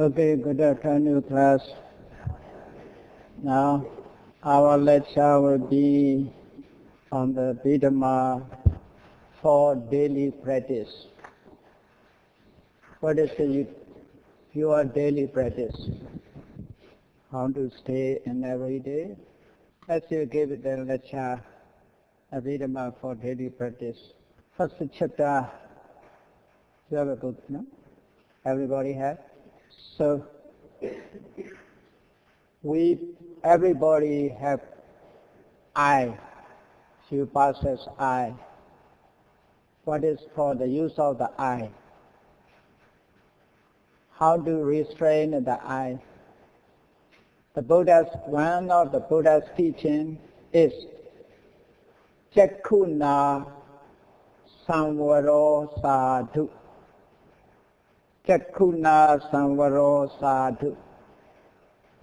Okay, good afternoon, class. Now, our lecture will be on the Abhidhamma for daily practice. What is your daily practice? How to stay in every day? As you give the lecture, Abhidhamma for daily practice. First chapter, you have a book, no? Everybody has? So, everybody have I. You possess I. What is for the use of the I? How to restrain the I? One of the Buddha's teaching is Chakkhuna Samvaro Sadhu. Chakkhuna Samvaro Sadhu.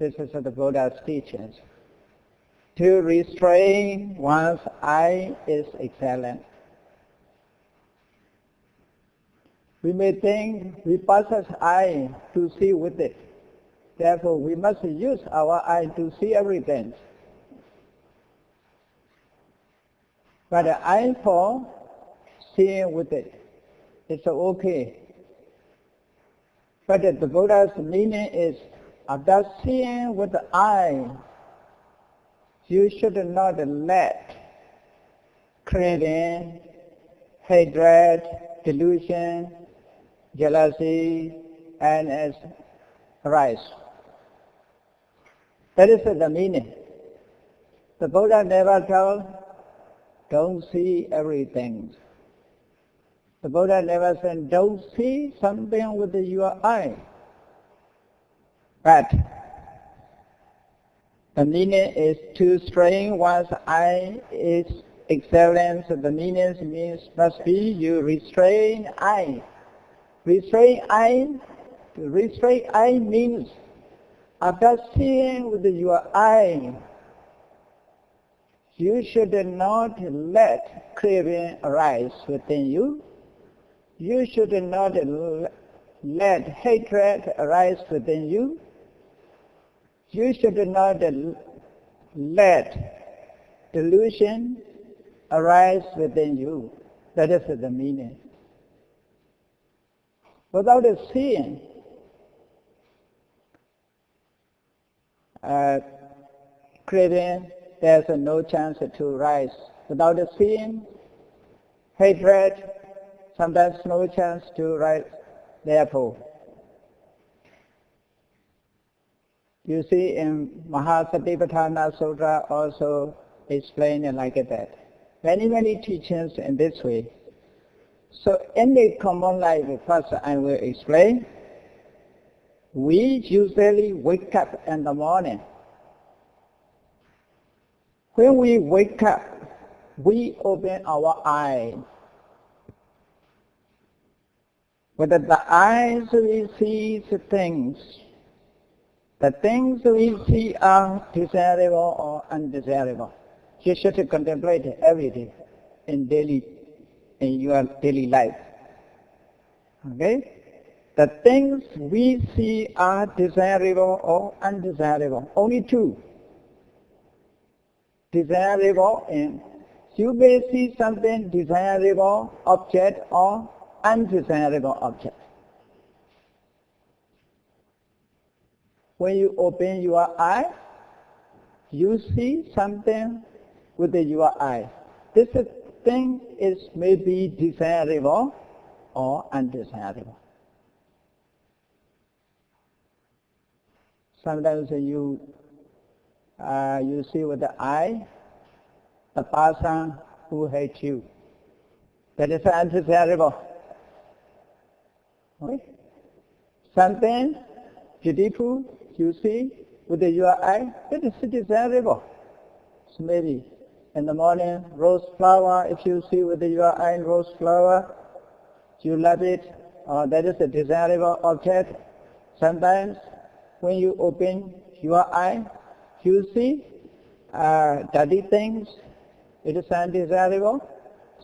This is the Buddha's teachings. To restrain one's I is excellent. We may think we possess I to see with it. Therefore, we must use our eye to see everything. But the eye for seeing with it, it's okay. But the Buddha's meaning is, after seeing with the eye, you should not let craving, hatred, delusion, jealousy, and arise. That is the meaning. The Buddha never told, don't see everything. The Buddha never said, don't see something with your eye. But the meaning is to strain one's eye is excellence. The means must be you restrain eye. Restrain eye means after seeing with your eye, you should not let craving arise within you. You should not let hatred arise within you. You should not let delusion arise within you. That is the meaning. Without seeing, craving, there's no chance to rise. Without seeing, hatred, sometimes no chance to rise. Therefore, you see in Mahasatipatthana Sutra also explained like that. Many teachings in this way. So in the common life, first I will explain. We usually wake up in the morning. When we wake up, we open our eyes. With the eyes we see the things. The things we see are desirable or undesirable. You should contemplate every day in your daily life. Okay? The things we see are desirable or undesirable. Only two. Desirable, and you may see something desirable object or undesirable object. When you open your eye, you see something with your eye. This thing is maybe desirable or undesirable. Sometimes you see with the eye the person who hates you. That is undesirable. Okay? Something beautiful you see with your eye, that is desirable. So maybe in the morning, rose flower, if you see with your eye rose flower, you love it, that is a desirable object. Sometimes when you open your eye, you see dirty things, it is undesirable.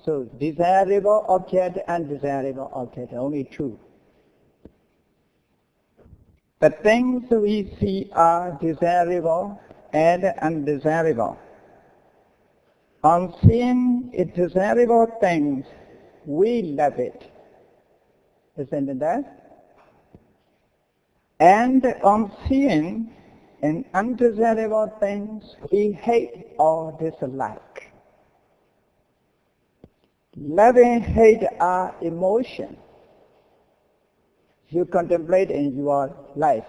So desirable object and undesirable object, only two. The things we see are desirable and undesirable. On seeing a desirable things, we love it. Isn't it that? And on seeing an undesirable things, we hate or dislike. Love and hate are emotions you contemplate in your life,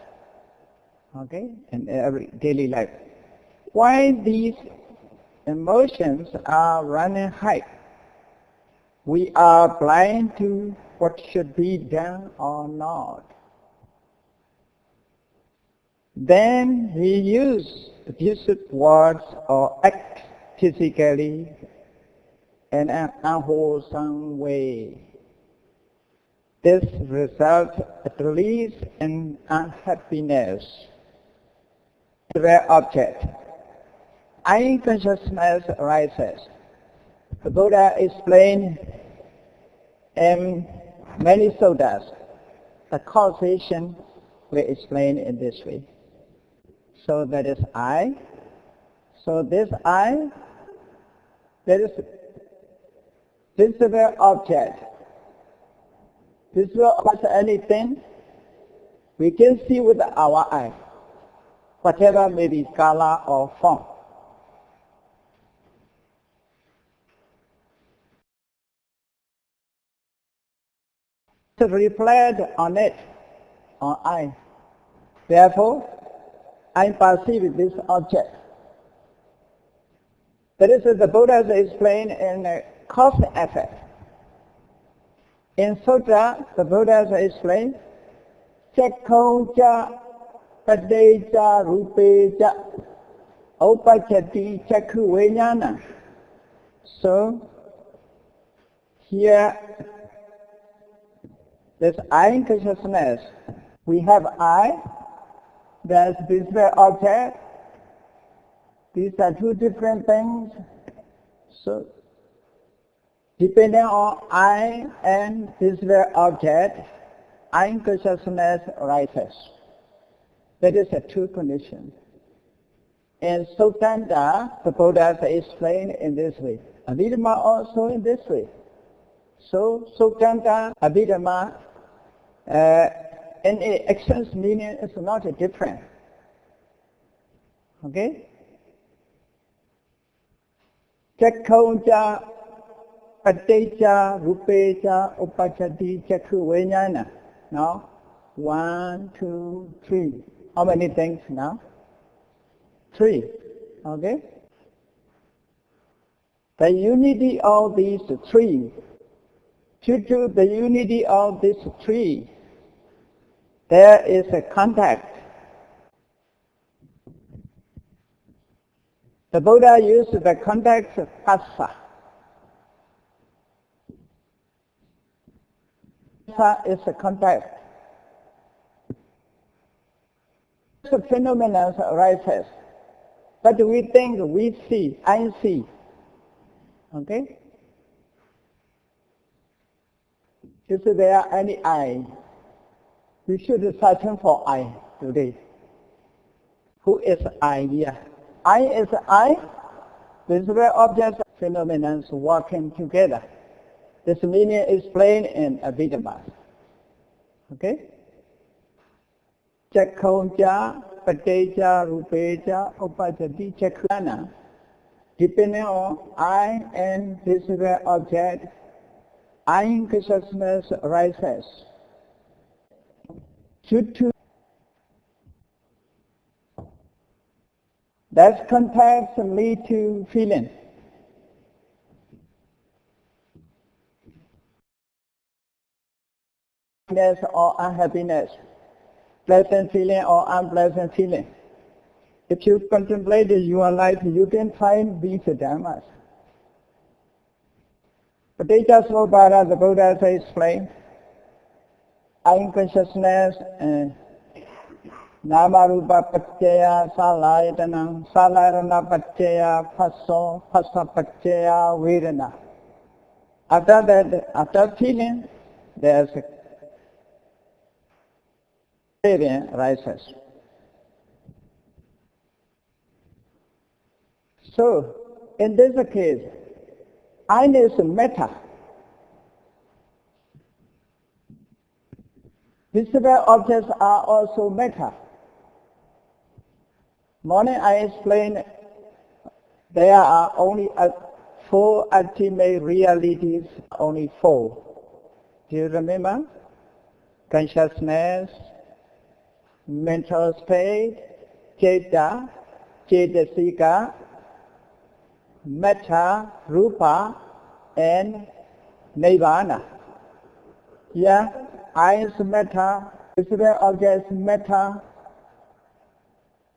okay, in every daily life. Why these emotions are running high? We are blind to what should be done or not. Then we use abusive words or act physically in an unwholesome way. This results at least in unhappiness. The object. I consciousness arises. The Buddha explained in many suttas the causation we explain in this way. So that is I. So this I, that is visible object. Visible object anything we can see with our eye, whatever may be color or form. To reflect on it, on I. Therefore, I perceive this object. That is the Buddha explained in cause and effect. In Sutta, the Buddha explained, Chakkhonca, Padeja, Rupeja, Upachati, Chakhu Vijnana. So, here, this I consciousness, we have I, there's visible object. These are two different things. So, depending on I and visible object, I consciousness arises. That is a two condition. In Sutanta, the Buddha explained in this way. Abhidhamma also in this way. So, Sutanta, Abhidhamma, in its essence meaning is not different. Okay? Chakkhonca, Padeja, Rupeja, Upachati, Chakhu Vijnana. Now, 1, 2, 3. How many things now? 3. Okay? The unity of these 3. Due to the unity of these 3, there is a contact. The Buddha used the contact phassa. Phassa is a contact. The phenomenon arises, but we think we see, I see. Okay? If there are any I, we should search for I today. Who is I here? I is I, visible objects, phenomena working together. This meaning is explained in Abhidhamma. Okay? Chakkhonca, Padeja, Rupeja, Upachati, Chakkhana. Depending on I and visible object, I consciousness arises. That contact lead to feeling. Happiness or unhappiness, pleasant feeling or unpleasant feeling. If you contemplate your life, you can find these dhammas. Paticca Samuppada, the Buddha explained, I consciousness and Nama Rupa Paccaya Salayatanam, Salayatana Paccaya Phasso, Phassa Paccaya Vedana. After that, after feeling, there's craving arises. So, in this case, I is metta. Visible objects are also metta. Morning I explained there are only four ultimate realities, only four. Do you remember? Consciousness, mental state, citta, cetasika, metta, rupa, and nirvana. Yeah, I is metta, visible objects metta,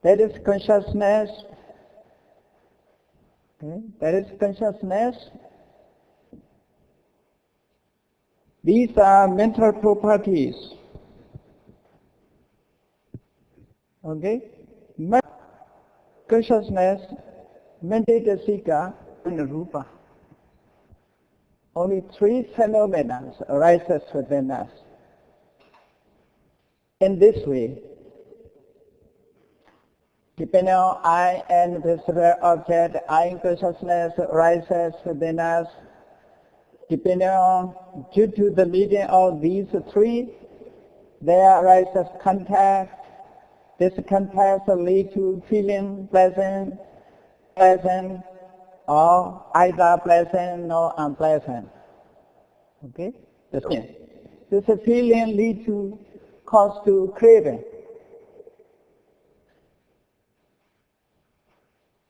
that is consciousness. Okay, that is consciousness. These are mental properties. Okay, consciousness, cetasika, and rupa. Only three phenomena arises within us. In this way, depending on I and visible object, I consciousness arises within us. Depending on, due to the medium of these three, there arises contact. This contact leads to feeling pleasant, or either pleasant or unpleasant. Okay? This feeling leads to cause to craving.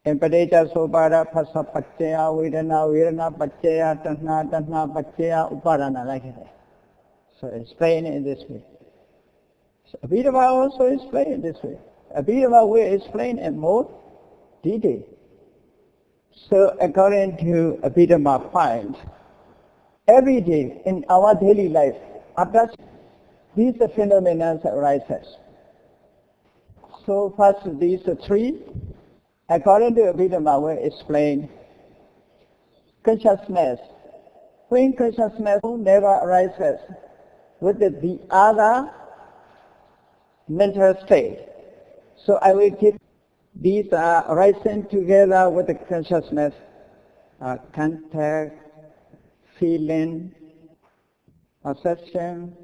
In Padecca Sopada Phassa Paccaya Vedana Vedana Paccaya Tanha Tanha Paccaya Upadana, like that. So explain in this way. So Abhidhamma also explain in this way. Abhidhamma will explain in more detail. So according to Abhidhamma point, every day in our daily life, after these phenomena arises. So first these three, according to Abhidhamma, we explain consciousness. When consciousness never arises with the other mental state. So I will keep these arising together with the consciousness, contact, feeling, perception,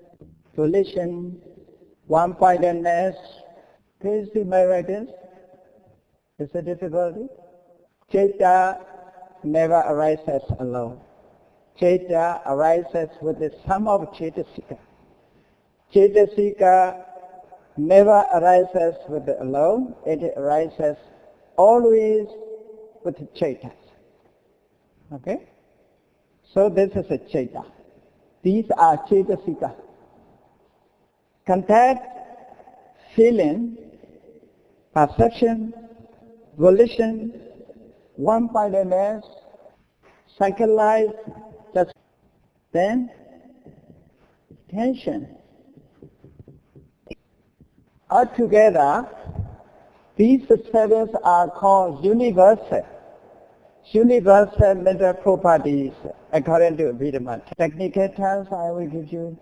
volition, one-pointedness. Can you see my writings? Is it difficulty? Citta never arises alone. Citta arises with the sum of cetasika. Cetasika never arises with it alone. It arises always with cittas. Okay? So this is a citta. These are cetasika. Contact, feeling, perception, volition, one-pointedness, psychological, just then tension. Altogether, these sevens are called universal mental properties according to Abhidhamma. Technical terms I will give you.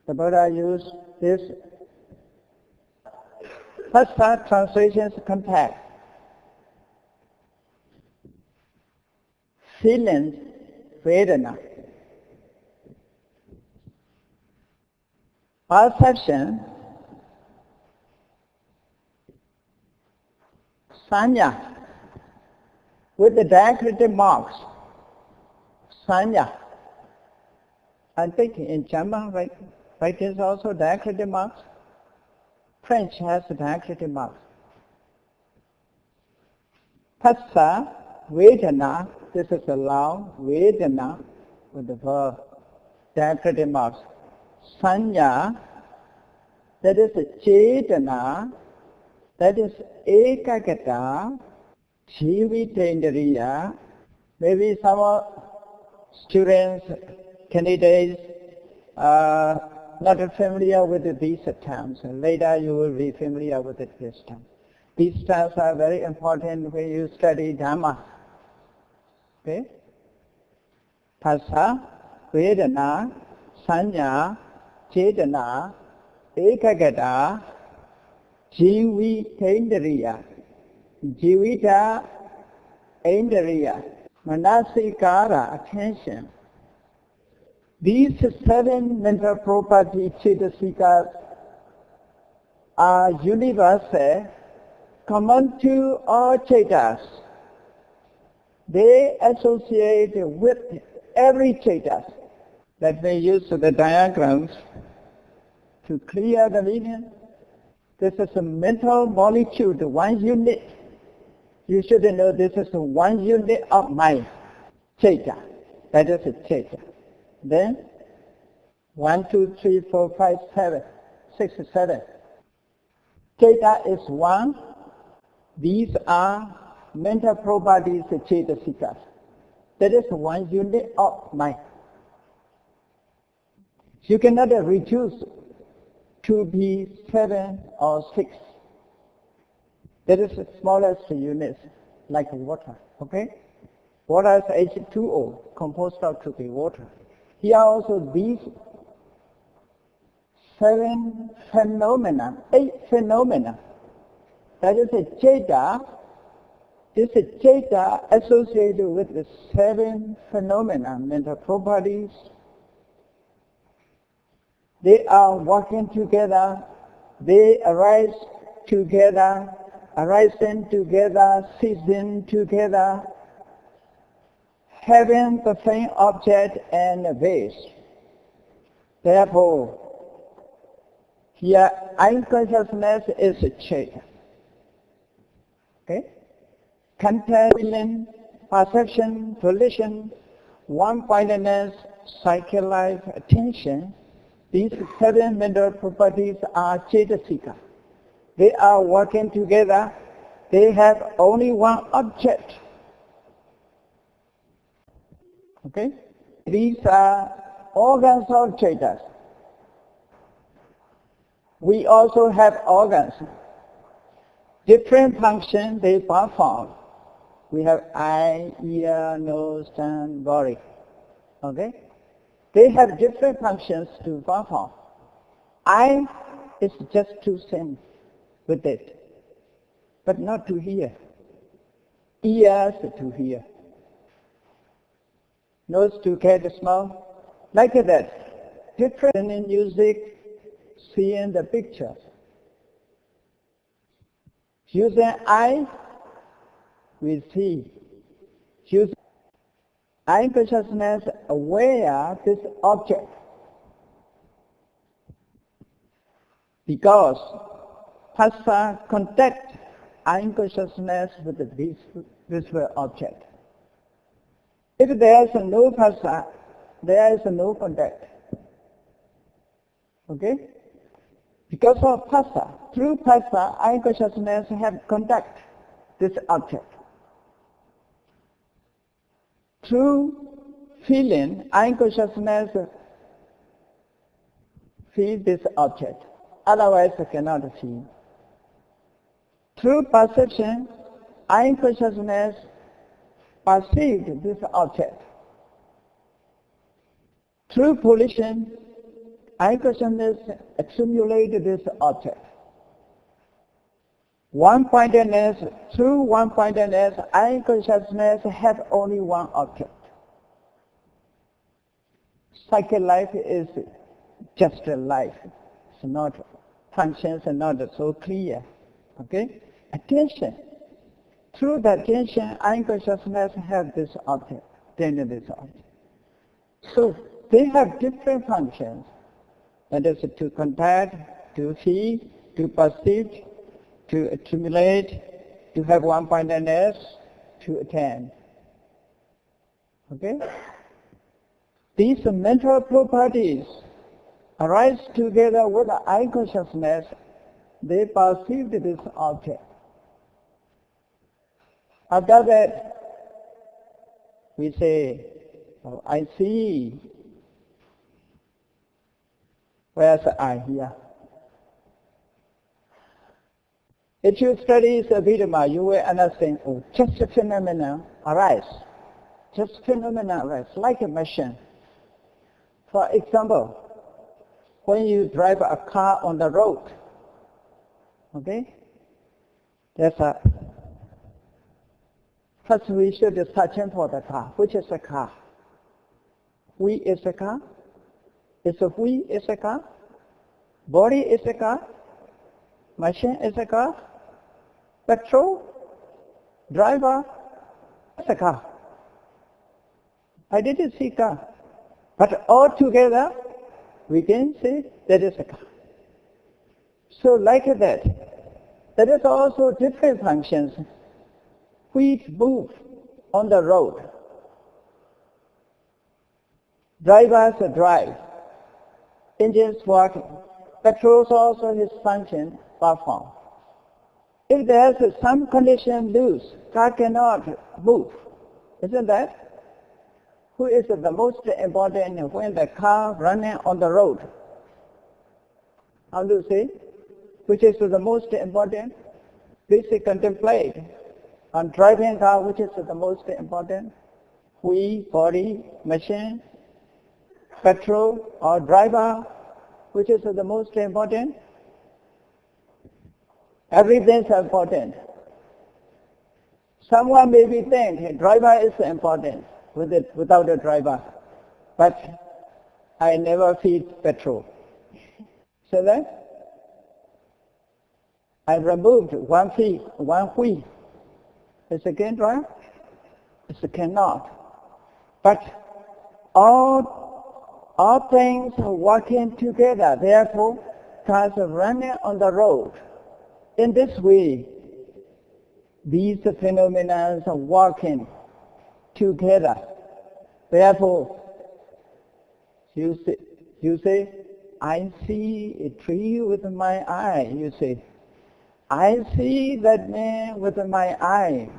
The Buddha used this. First translations contact. Feelings, Vedana. Perception, Sanya, with the diacritic marks. Sanya. I think in German, right, is also diacritic marks. French has the diacritic marks. Phassa, Vedana, this is a long Vedana with the verb, diacritic marks. Sanya, that is a Cetana, that is Ekagata, Jivitendriya. Maybe some students, candidates are not familiar with these terms. Later you will be familiar with this term. These terms are very important when you study Dhamma. Okay? Phassa, Vedana, Sanya, Cetana, Ekagata Jivi Indriya Jivita Indriya Manasikara attention. These 7 mental property cetasikas are universal, common to all cetas. They associate with every cetas. Let me use the diagrams to clear the meaning. This is a mental molecule, 1 unit. You should know this is 1 unit of mind, ceta. That is a ceta. Then 1, 2, 3, 4, 5, 7, 6, 7. Ceta is 1. These are mental properties of cetasikas. That is 1 unit of mind. You cannot reduce to be 7 or 6. That is the smallest unit, like water. Okay? Water is H2O, composed of to be water. Here also these 7 phenomena, 8 phenomena. That is a ceta. This is ceta associated with the 7 phenomena, mental properties. They are working together. They arise together, arising together, ceasing together, having the same object and base. Therefore, here unconsciousness is a ceta. Okay? Contact, feeling, perception, volition, one-pointedness, psychic life, attention. These 7 mental properties are cetasika. They are working together. They have only one object. Okay? These are organs of cetas. We also have organs. Different functions they perform. We have eye, ear, nose, tongue, body. Okay? They have different functions to perform. Eye is just to sense with it, but not to hear. Ears to hear. Nose to catch the smell. Like that. Different in music, seeing the pictures. Using eye, we see. Using eye consciousness aware this object. Because phassa contact eye consciousness with this visual object. If there is no phassa, there is no contact. Okay? Because of phassa, through phassa, eye consciousness have contact this object. Through feeling, eye consciousness feel this object. Otherwise, it cannot feel. Through perception, eye consciousness perceived this object. Through volition, eye consciousness accumulated this object. One-pointedness, through one-pointedness, eye consciousness have only one object. Psychic life is just a life. It's not, functions are not so clear. Okay? Attention. Through the attention, eye consciousness have this object, then this object. So they have different functions. That is to contact, to see, to perceive, to accumulate, to have one-pointedness, to attend. Okay? These mental properties arise together with the eye consciousness. They perceived this object. After that, we say, oh, I see. Where's the eye here? If you study Abhidhamma, you will understand, oh, just a phenomenon arise. Just phenomena arise, like a machine. For example, when you drive a car on the road, okay? First we should search for the car. Which is the car? We is a car? Is a we is a car? Body is a car? Machine is a car? Petrol? Driver? It's a car. I didn't see car. But all together, we can say that is a car. So like that, there is also different functions which move on the road. Drivers drive, engines work, petrol also his function perform. If there is some condition loose, car cannot move. Isn't that? Who is the most important when the car running on the road? How do you say? Which is the most important? Please contemplate on driving car, which is the most important? We, body, machine, petrol, or driver, which is the most important? Everything is important. Someone may be think driver is important without a driver, but I never feed petrol. So that I removed one wheel. It's again drive? It cannot. But all things are working together. Therefore, cars are running on the road. In this way, these phenomena are working together. Therefore, you say, I see a tree with my eye. You say, I see that man with my eye.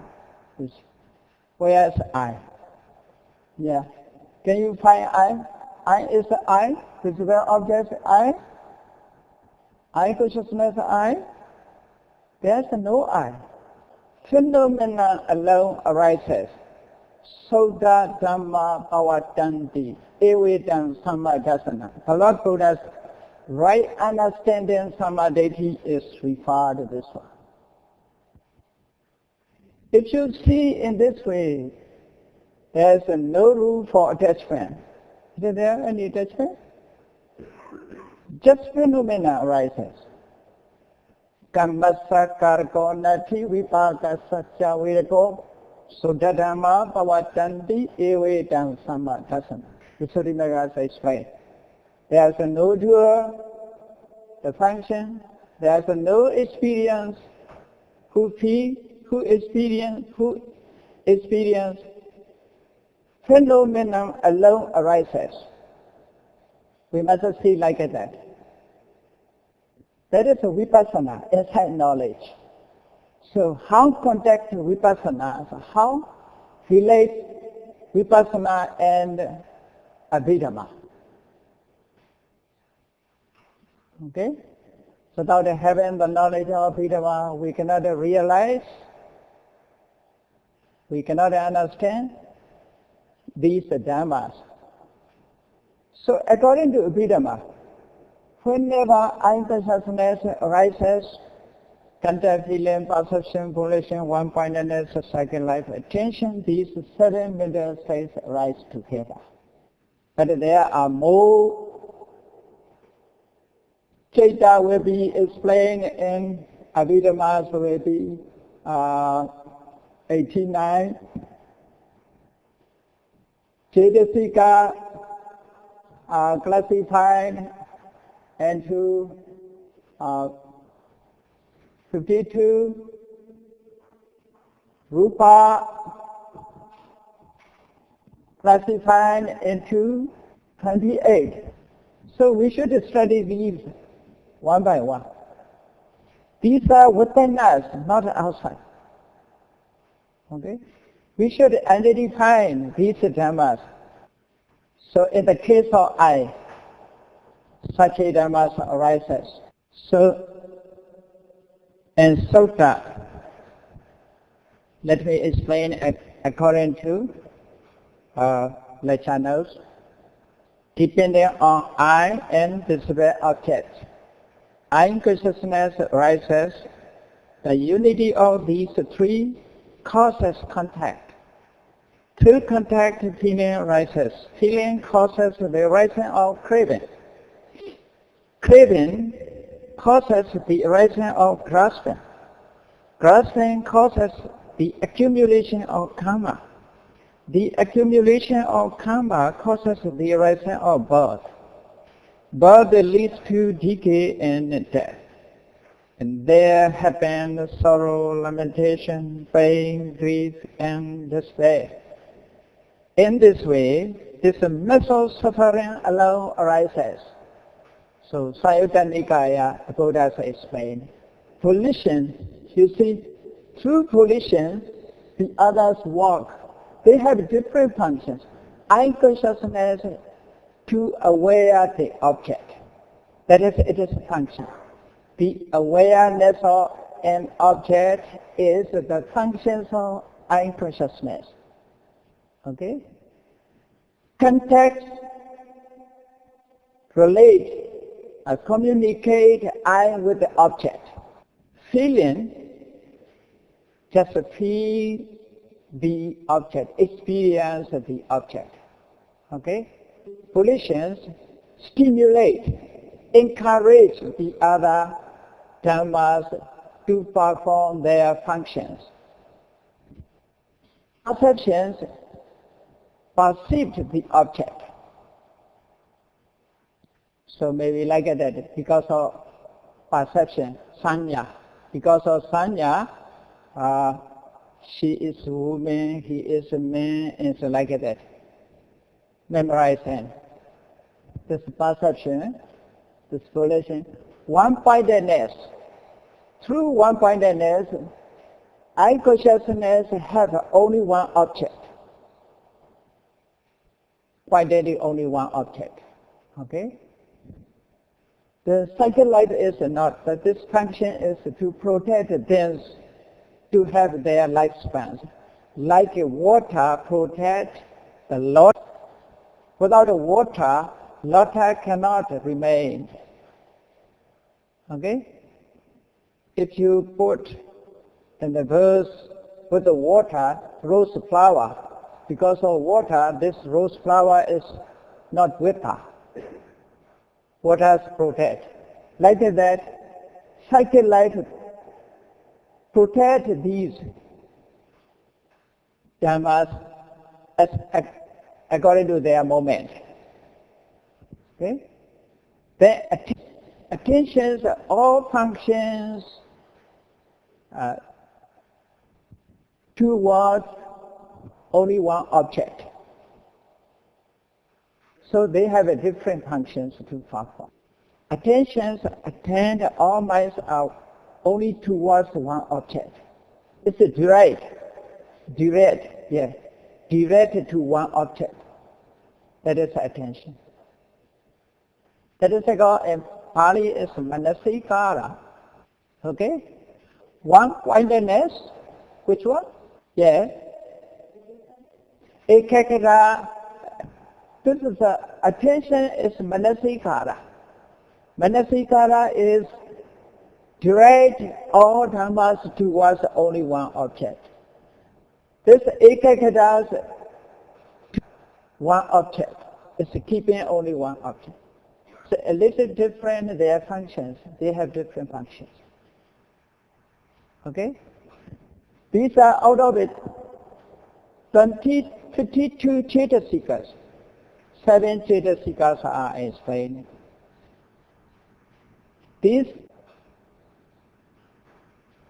Where's eye? Yeah. Can you find eye? Eye is the eye. Physical object eye. Eye consciousness eye. There's no eye. Phenomena alone arises. Soda Dhamma Pavatanti Evedam Samadhasana. The Lord Buddha's right understanding Samadhi is referred to this one. If you see in this way, there is no room for attachment. Is there any attachment? Just phenomena arises. Kammasa karko nati vipaka satya virako Abhidhamma pavatanti evedam samadhasana. Visuddhimagga explains. There is no doer, the function. There is no experience. Who experience. Phenomenon alone arises. We must see like that. That is a vipassana, insight knowledge. So how contact vipassana? So how relate vipassana and Abhidhamma? Okay? So without having the knowledge of Abhidhamma, we cannot realize, we cannot understand these dhammas. So according to Abhidhamma, whenever eye consciousness arises, contact, feeling, perception, volition, one-pointedness, psychic life, attention, these 7 mental states arise together. But there are more. Chaita will be explained in Abhidhamma, will be 89. Chaitasika are classified into 52, Rupa classified into 28. So we should study these one by one. These are within us, not outside. Okay? We should identify these dhammas. So in the case of eye, such a dhammas arises. So in Sutta, let me explain according to lecture notes. depending on eye and visible objects. Eye consciousness arises. The unity of these three causes contact. Through contact, feeling arises. Feeling causes the arising of craving. Craving causes the arising of grasping. Grasping causes the accumulation of karma. The accumulation of karma causes the arising of birth. Birth leads to decay and death. And there happen sorrow, lamentation, pain, grief, and despair. In this way, this mental suffering alone arises. So, Sayadaw Nikaya, the Buddha explained, volition, you see, through volition, the others walk. They have different functions. Eye consciousness to aware the object. That is, it is a function. The awareness of an object is the functions of eye consciousness. Okay? Context, relate, communicate eye with the object. Feeling, just feel the object, experience the object. Okay? Volitions stimulate, encourage the other dhammas to perform their functions. Perceptions perceive the object. So maybe like that, because of perception, sanya. Because of sanya, she is a woman, he is a man, and so like that. Memorize him. This perception, this volition, one-pointedness. Through one-pointedness, eye consciousness have only one object. Pointedly only one object. Okay? The second light is not, but this function is to protect them to have their lifespans. Like water protects the lotus. Without water, lotus cannot remain. Okay? If you put in the verse with the water, rose flower, because of water, this rose flower is not with her. Water protect. Like that, cycle light protect these dhammas according to their moment. Okay? The attentions, all functions towards only one object. So they have a different functions to perform. Attentions attend all minds are only towards one object. It's a direct to one object. That is attention. That is called in Pali is manasikara. Okay? One-pointedness, which one? Yeah. Ekakara. This is attention is manasikara. Manasikara is direct all dhammas towards only one object. This ekakara one object. It's keeping only one object. So a little different their functions. They have different functions. Okay? These are out of it 52 Cetasikas. 7 Cetasikas are explained. These,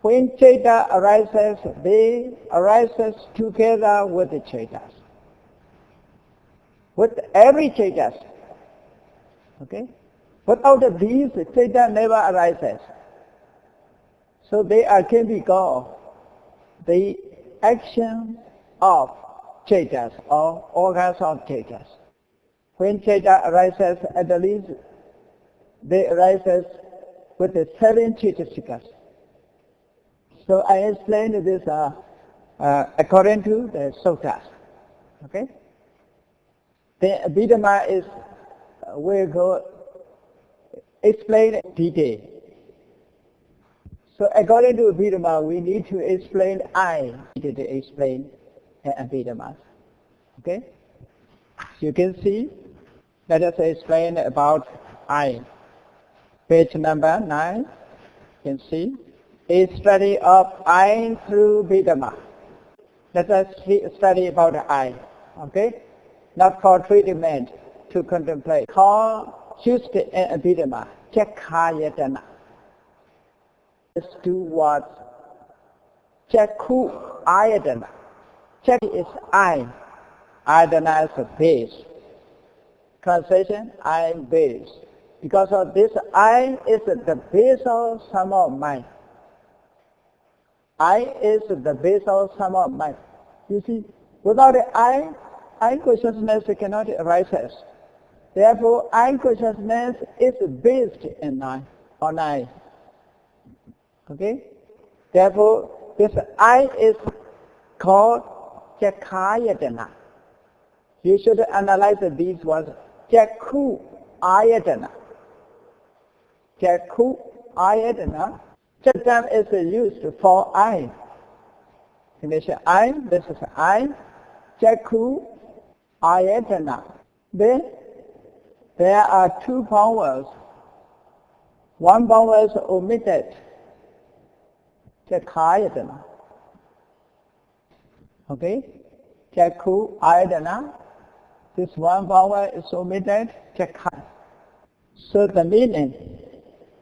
when Ceta arises, they arises together with the Cetas. With every Cetas. Okay? Without these, Ceta never arises. So they can be called the action of Cetas or organs of Cetas. When Ceta arises, at least they arises with the 7 Cetasikas. So I explained this according to the suttas. Okay? The Abhidhamma is we go explain in detail. So according to Abhidhamma, we need to explain I need to explain Abhidhamma. Okay? You can see, let us explain about I. Page number 9, you can see, a study of I through Abhidhamma. Let us study about I. Okay? Not for treatment, to contemplate. Call just in Abhidhamma, Chakhayatana. It's two words. Chakhu ayatana. Chak is I. Ayatana is a base. Translation, I am base. Because of this, I is the base of sum of mind. I is the base of sum of mind. You see, without I consciousness cannot arise. Therefore, I consciousness is based in on I. Okay? Therefore, this I is called Chakhayatana. You should analyze these words. Chakhu ayatana. Chakhu ayatana. Chakam is used for I. Finish I, this is I. Chakhu ayatana. Then there are two vowels. One vowel is omitted. Chakhayatana. Okay? Chakhu ayatana. This one vowel is omitted. Chakha. So the meaning,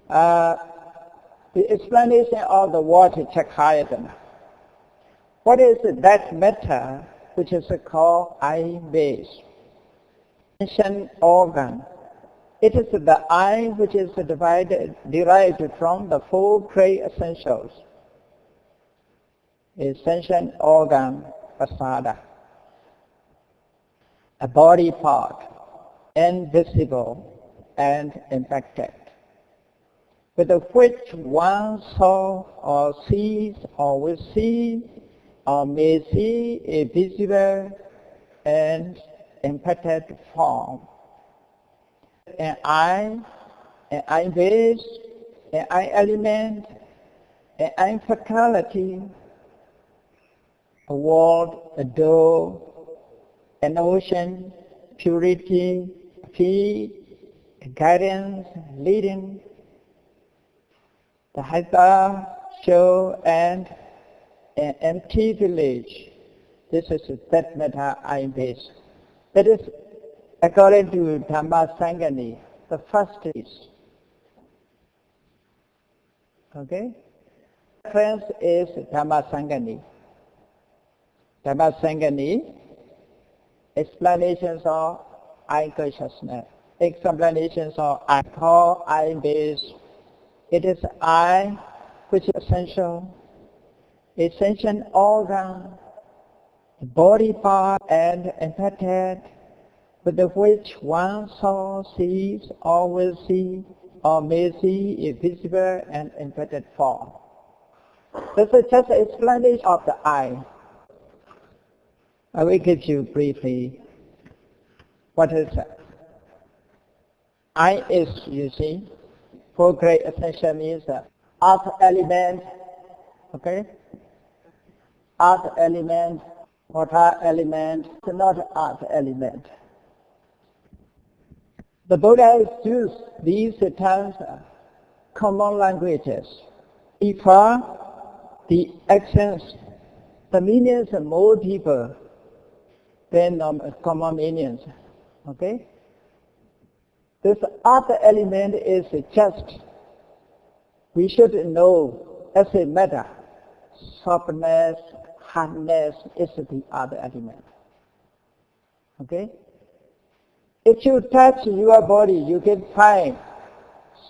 the explanation of the word Chakhayatana. What is that matter which is called I base? Attention organ. It is the I which is derived from the four great essentials. Essential organ, pasada. A body part, invisible and infected, with which one saw or sees or will see or may see a visible and impacted form. An I base, an I element, an I faculty, a world, a door, an ocean, purity, peace, guidance, leading, the helper, show, and an empty village. This is that matter I base. That is according to Dhamma Sangani, the first is. Okay? Reference is Dhamma Sangani. Dhamma Sangani, explanations of I consciousness, explanations of I call I base. It is I which is essential organ, body part and impacted, with which one saw, sees, or will see, or may see a visible and impacted form. This is just an explanation of the I. I will give you briefly what is that. I is, you see, four great essential means earth element, okay? Earth element, water element, not earth element. The Buddha used these terms, common languages. Before the actions, the meanings are more deeper than common meanings. Okay? This other element is just, we should know as a matter, softness, hardness is the other element. Okay? If you touch your body, you can find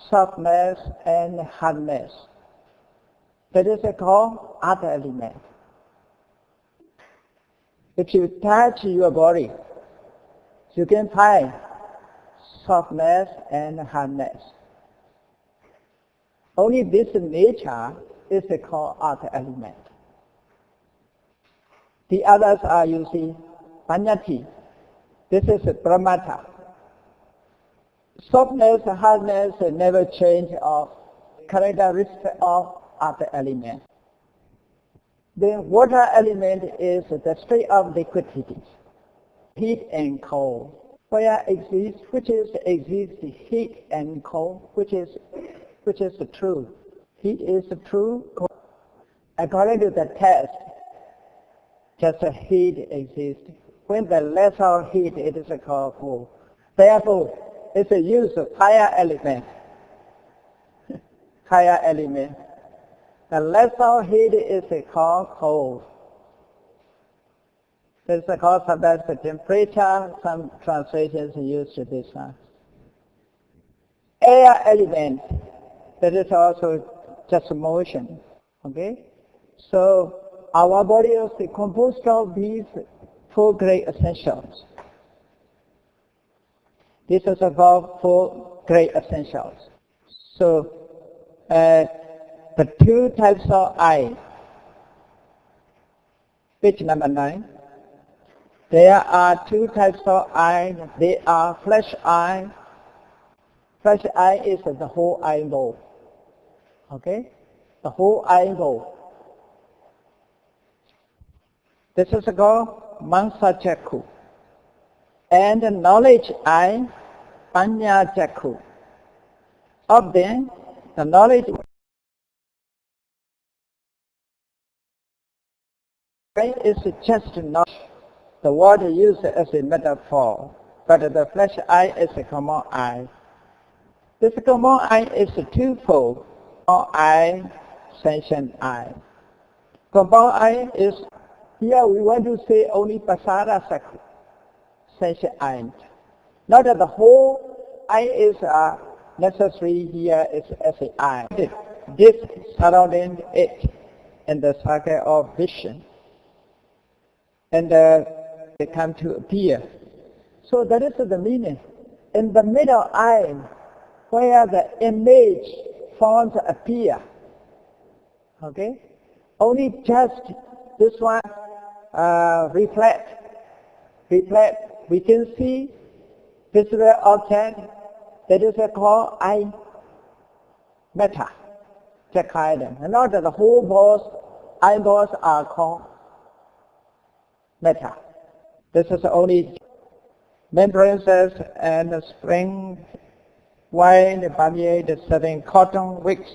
softness and hardness. That is called other element. If you touch your body, you can find softness and hardness. Only this nature is called other element. The others are, you see, panyati. This is pramata. Softness, hardness never change of characteristic of other element. The water element is the state of liquidity, heat and cold. Fire exists, which is heat and cold, which is the truth. Heat is the truth. According to the test, just a heat exists. When the lesser heat, it is called cold. Therefore, it's a use of higher element. Higher element. The lesser heat is called cold. This is called sometimes the temperature. Some translations use this one. Air element. That is also just motion. Okay. So our body is composed of these four great essentials. This is called four great essentials. So the two types of eye. Page number 9. There are two types of eye. They are flesh eye. Flesh eye is the whole eyeball. Okay? The whole eyeball. This is called Mansa Jakku. And the knowledge eye, Panya Jakku. Of them, the knowledge is just not the word used as a metaphor, but the flesh eye is a common eye. This common eye is twofold: common eye, sentient eye. Common eye is, here we want to say only pasara sakku, sentient eye. Not that the whole eye is necessary here is as an eye. This surrounding it in the circle of vision. And they come to appear. So that is the meaning. In the middle eye, where the image forms appear, okay, only just this one reflect. We can see visible object. That is called eye matter. And not that the whole eyeballs are called matter. This is only membranes and spring wine permeate certain cotton wicks.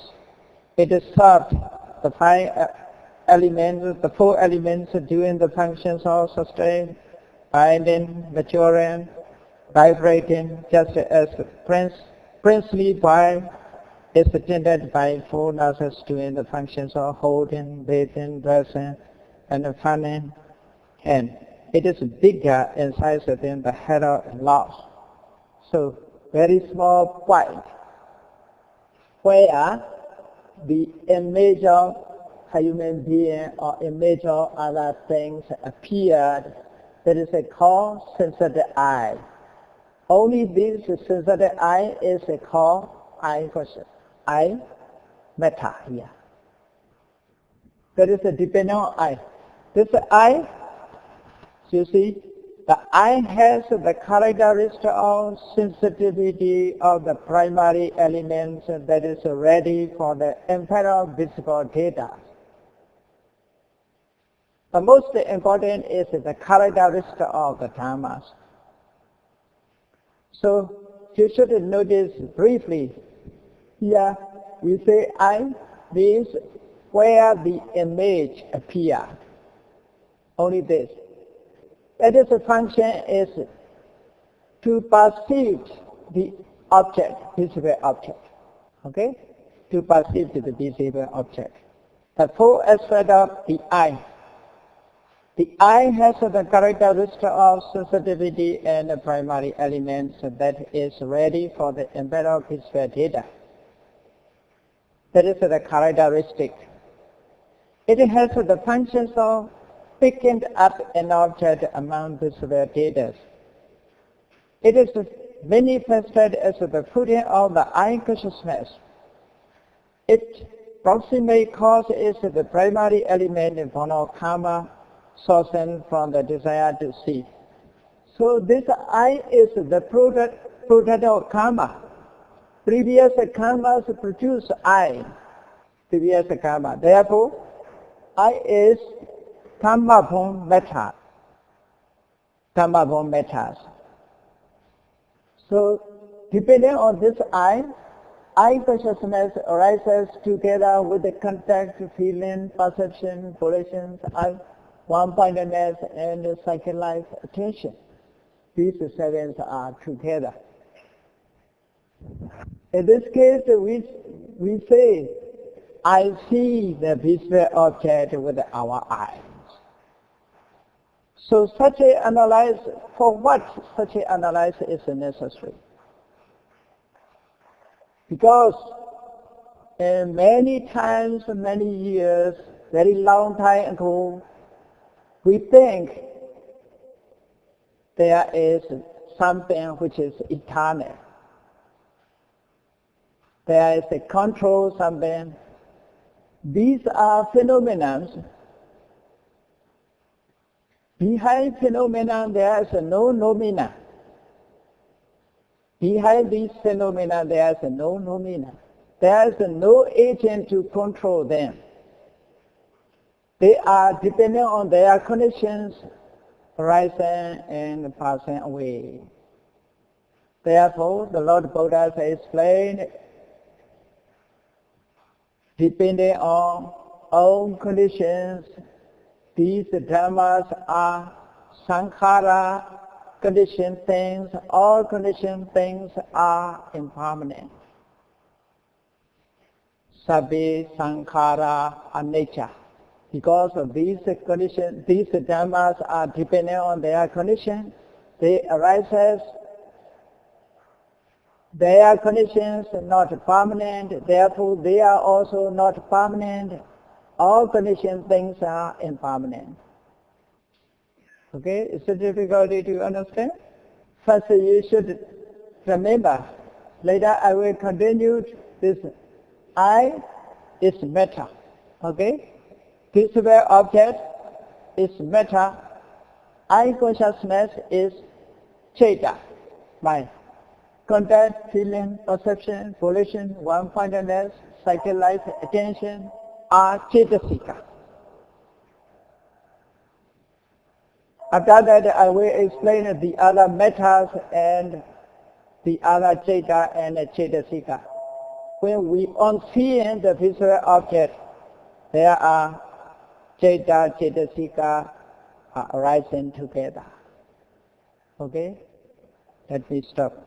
It is served the 5 elements, the 4 elements doing the functions of sustain, binding, maturing, vibrating, just as princely wine is attended by 4 nurses doing the functions of holding, bathing, dressing, and fanning. And it is bigger in size than the head and lungs. So very small point where the image of a human being or image of other things appeared. That is called sensitive eye. Only this sensitive eye is called eye question. Eye matter here. That is a dependent eye. This eye, you see, the eye has the characteristic of sensitivity of the primary elements that is ready for the inferior visible data. The most important is the characteristic of the dhammas. So you should notice briefly, here we say eye means where the image appears. Only this. That is the function is to perceive the object, visible object. Okay? To perceive the visible object. The 4 aspects of the eye. The eye has the characteristic of sensitivity and the primary elements that is ready for the embedded visible data. That is the characteristic. It has the functions of picking up an object among visible data. It is manifested as the putting of the eye consciousness. Its proximate cause is the primary element in karma, sourcing from the desire to see. So this eye is the product product of karma. Previous karmas produce I. Previous karma. Therefore, I is karma born matter. Karma born matters. So, depending on this I consciousness arises together with the contact, feeling, perception, volitions, one-pointedness, and psychalized attention. These sevens are together. In this case, we say, I see the visible object with our eyes. So such a analysis, for what such an analysis is necessary? Because many times, many years, very long time ago, we think there is something which is eternal. There is a control something. These are phenomena. Behind phenomena there is no nomina. Behind these phenomena there is no nomina. There is no agent to control them. They are dependent on their conditions, rising and passing away. Therefore, the Lord Buddha has explained, depending on own conditions, these dhammas are sankhara, conditioned things. All conditioned things are impermanent. Sabbe sankhara anicca. Because of these conditions, these dhammas are dependent on their condition. They arise as their conditions are not permanent, therefore they are also not permanent. All conditioned things are impermanent. Okay, it's a difficulty to understand. First you should remember, later I will continue this. I is matter. Okay? Visible object is matter. I consciousness is chaita, mind. Contact, feeling, perception, volition, one-pointedness, psychalized attention are cetasika. After that, I will explain the other matters and the other chaita and cetasika. When we on seeing the visual object, there are chaita, cetasika arising together. Okay? Let me stop.